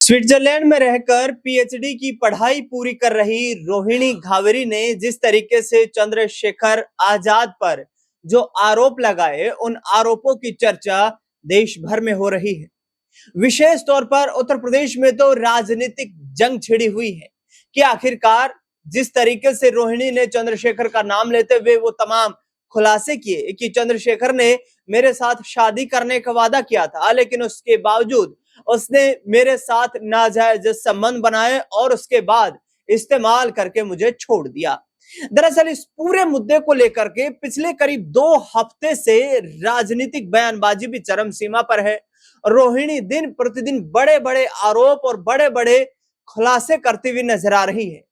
Switzerland में रहकर PhD की पढ़ाई पूरी कर रही रोहिणी घावरी ने जिस तरीके से चंद्रशेखर आजाद पर जो आरोप लगाए, उन आरोपों की चर्चा देश भर में हो रही है। विशेष तौर पर उत्तर प्रदेश में तो राजनीतिक जंग छिड़ी हुई है कि आखिरकार जिस तरीके से रोहिणी ने चंद्रशेखर का नाम लेते हुए वो तमाम खुलासे किए कि चंद्रशेखर ने मेरे साथ शादी करने का वादा किया था, लेकिन उसके बावजूद उसने मेरे साथ नाजायज संबंध बनाए और उसके बाद इस्तेमाल करके मुझे छोड़ दिया। दरअसल इस पूरे मुद्दे को लेकर के पिछले करीब 2 हफ्ते से राजनीतिक बयानबाजी भी चरम सीमा पर है। रोहिणी दिन प्रतिदिन बड़े बड़े आरोप और बड़े बड़े खुलासे करती हुई नजर आ रही है।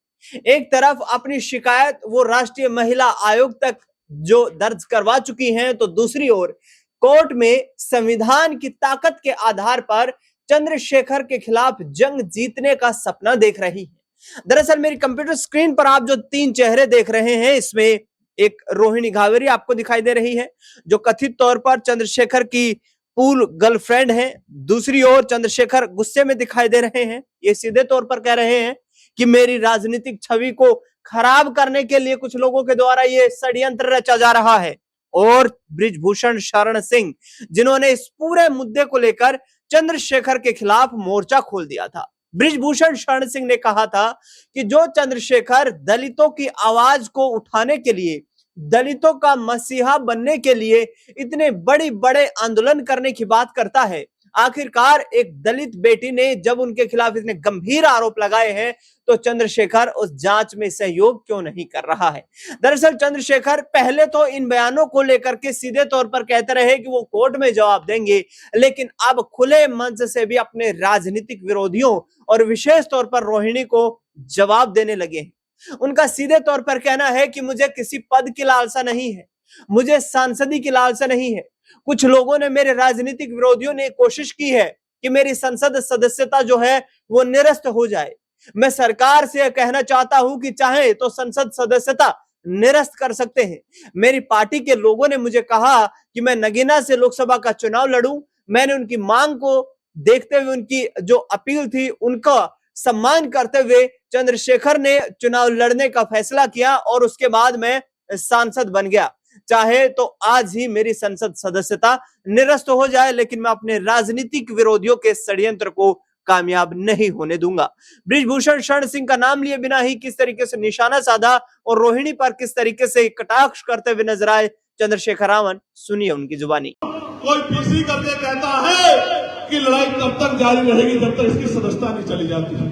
एक तरफ अपनी शिकायत वो राष्ट्रीय महिला आयोग तक जो दर्ज करवा चुकी हैं, तो दूसरी ओर कोर्ट में संविधान की ताकत के आधार पर चंद्रशेखर के खिलाफ जंग जीतने का सपना देख रही है। दरअसल मेरी कंप्यूटर स्क्रीन पर आप जो 3 चेहरे देख रहे हैं, इसमें एक रोहिणी घावरी आपको दिखाई दे रही है जो कथित तौर पर चंद्रशेखर की पूर्व गर्लफ्रेंड है। दूसरी ओर चंद्रशेखर गुस्से में दिखाई दे रहे हैं, ये सीधे तौर पर कह रहे हैं कि मेरी राजनीतिक छवि को खराब करने के लिए कुछ लोगों के द्वारा ये षड्यंत्र रचा जा रहा है। और बृजभूषण शरण सिंह, जिन्होंने इस पूरे मुद्दे को लेकर चंद्रशेखर के खिलाफ मोर्चा खोल दिया था। बृजभूषण शरण सिंह ने कहा था कि जो चंद्रशेखर दलितों की आवाज को उठाने के लिए, दलितों का मसीहा बनने के लिए इतने बड़े आंदोलन करने की बात करता है, आखिरकार एक दलित बेटी ने जब उनके खिलाफ इतने गंभीर आरोप लगाए हैं, तो चंद्रशेखर उस जांच में सहयोग क्यों नहीं कर रहा है। दरअसल चंद्रशेखर पहले तो इन बयानों को लेकर के सीधे तौर पर कहते रहे कि वो कोर्ट में जवाब देंगे, लेकिन अब खुले मंच से भी अपने राजनीतिक विरोधियों और विशेष तौर पर रोहिणी को जवाब देने लगे हैं। उनका सीधे तौर पर कहना है कि मुझे किसी पद की लालसा नहीं है, मुझे सांसदी की लालसा नहीं है। कुछ लोगों ने, मेरे राजनीतिक विरोधियों ने कोशिश की है कि मेरी संसद सदस्यता जो है वो निरस्त हो जाए। मैं सरकार से कहना चाहता हूं कि चाहे तो संसद सदस्यता निरस्त कर सकते हैं। मेरी पार्टी के लोगों ने मुझे कहा कि मैं नगीना से लोकसभा का चुनाव लड़ूं। मैंने उनकी मांग को देखते हुए, उनकी जो अपील थी उनका सम्मान करते हुए चंद्रशेखर ने चुनाव लड़ने का फैसला किया और उसके बाद मैं सांसद बन गया। चाहे तो आज ही मेरी संसद सदस्यता निरस्त हो जाए, लेकिन मैं अपने राजनीतिक विरोधियों के षड्यंत्र को कामयाब नहीं होने दूंगा। बृजभूषण शरण सिंह का नाम लिए बिना ही किस तरीके से निशाना साधा और रोहिणी पर किस तरीके से कटाक्ष करते हुए नजर आए चंद्रशेखर रावण, सुनिए उनकी जुबानी। कोई पीसी करके कहता है कि लड़ाई तब तक जारी रहेगी जब तक इसकी सदस्यता नहीं चली जाती है।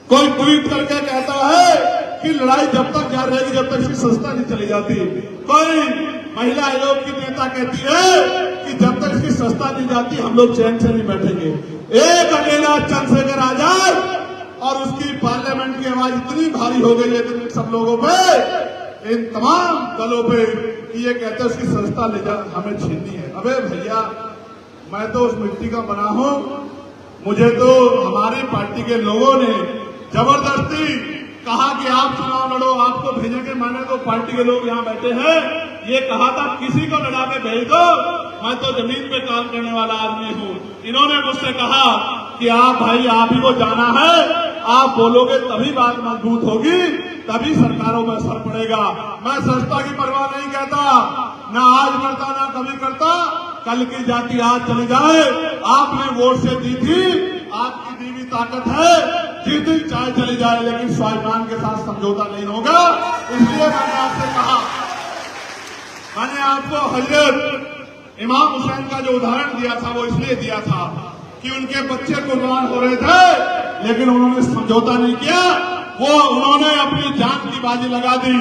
कोई ट्वीट करके कहता है कि लड़ाई जब तक जारी रहेगी जब तक इसकी सदस्यता नहीं चली जाती। कोई महिला आयोग की नेता कहती है कि जब तक इसकी सदस्यता नहीं जाती हम लोग चैन से नहीं बैठेंगे। एक अकेला चंद्रशेखर आजाद और उसकी पार्लियामेंट की आवाज इतनी भारी हो गई है सब लोगों पे, इन तमाम दलों पे, कि ये कहते हैं उसकी सदस्यता ले जा हमें छीननी है। अबे भैया, मैं तो उस मिट्टी का बना हूं। मुझे तो हमारी पार्टी के लोगों ने जबरदस्ती कहा कि आप चुनाव लड़ो, आपको भेजेंगे। मैंने तो पार्टी के लोग यहाँ बैठे हैं, ये कहा था किसी को लड़ा के भेज दो, मैं तो जमीन पे काम करने वाला आदमी हूँ। इन्होंने मुझसे कहा कि आप भाई, आप ही को जाना है, आप बोलोगे तभी बात मजबूत होगी, तभी सरकारों में असर पड़ेगा। मैं सस्ता की परवाह नहीं करता, ना आज करता ना कभी करता। कल की जाति आज चली जाए, आपने वोट से दी थी, आपकी दीवी ताकत है, जीती चाहे चली जाए, लेकिन स्वाभिमान के साथ समझौता नहीं होगा। इसलिए मैंने आपसे कहा, मैंने आपको हजरत इमाम हुसैन का जो उदाहरण दिया था वो इसलिए दिया था कि उनके बच्चे कुर्बान हो रहे थे, लेकिन उन्होंने समझौता नहीं किया। वो उन्होंने अपनी जान की बाजी लगा दी,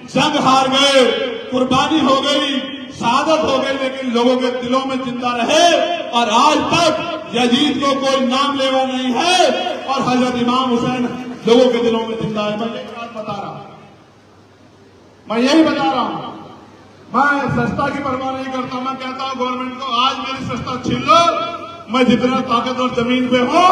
जंग हार गए, कुर्बानी हो गई, शहादत हो गई, लेकिन लोगों के दिलों में जिंदा रहे। और आज तक यजीद को कोई नाम लेवा नहीं है और हजरत इमाम हुसैन लोगों के दिलों में जिंदा है। मैं यही बात बता रहा हूं, मैं यही बता रहा हूं। मैं सस्ता की परवाह नहीं करता। मैं कहता हूं गवर्नमेंट को, आज मेरी सस्ता छीन लो, मैं जितना ताकतवर जमीन पे हूं,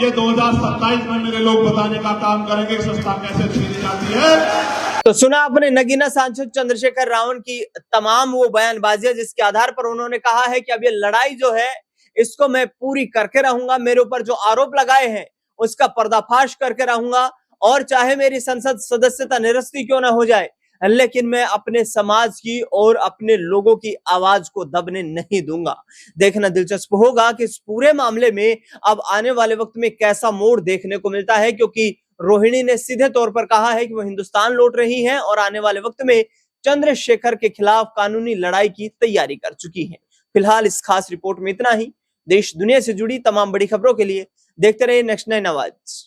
ये 2027 में मेरे लोग बताने का काम करेंगे सस्ता कैसे छीनी जाती है। तो सुना आपने नगीना सांसद चंद्रशेखर रावण की तमाम वो बयानबाजियां, जिसके आधार पर उन्होंने कहा है कि अब ये लड़ाई जो है इसको मैं पूरी करके रहूंगा। मेरे ऊपर जो आरोप लगाए हैं उसका पर्दाफाश करके रहूंगा, और चाहे मेरी संसद सदस्यता निरस्ती क्यों ना हो जाए, लेकिन मैं अपने समाज की और अपने लोगों की आवाज को दबने नहीं दूंगा। देखना दिलचस्प होगा कि इस पूरे मामले में अब आने वाले वक्त में कैसा मोड़ देखने को मिलता है, क्योंकि रोहिणी ने सीधे तौर पर कहा है कि वो हिंदुस्तान लौट रही हैं और आने वाले वक्त में चंद्रशेखर के खिलाफ कानूनी लड़ाई की तैयारी कर चुकी हैं। फिलहाल इस खास रिपोर्ट में इतना ही। देश दुनिया से जुड़ी तमाम बड़ी खबरों के लिए देखते रहिए नेक्स्ट 9 आवाज।